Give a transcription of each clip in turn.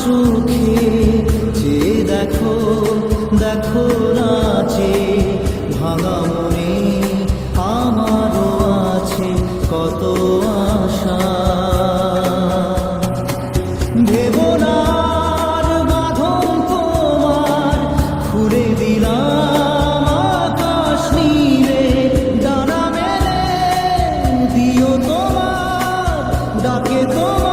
চোখে যে দেখো দেখো নাচে ভাঙা মনে আমারও আছে কত আশা ভেবনার বাঁধন তোমার খুলে দিলাম আকাশ নীলে ডানা মেলে দিও তোমার ডাকে তোমার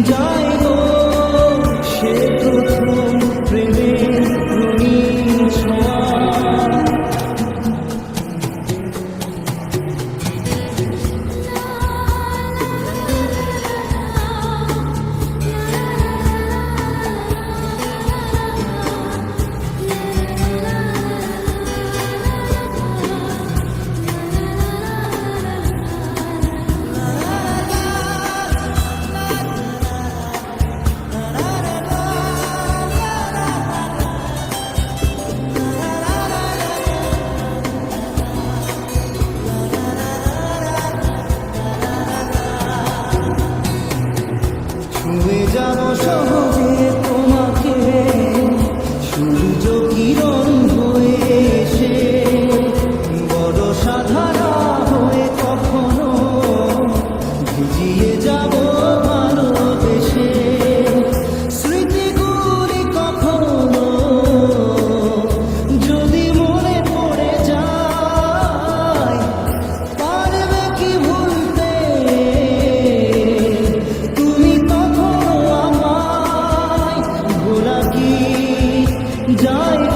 যায় গো সে প্রথম প্রেমের রঙিন ছোঁয়া ছুঁয়ে যাব সহজে তোমাকে সূর্য কিরণ হয়ে এসে বড় সাধারা হয়ে কখনো ভিজিয়ে যাব ভালোবেসে স্মৃতিগুলি কখনো যদি মনে পড়ে যায় পারবে কি ভুলতে যায়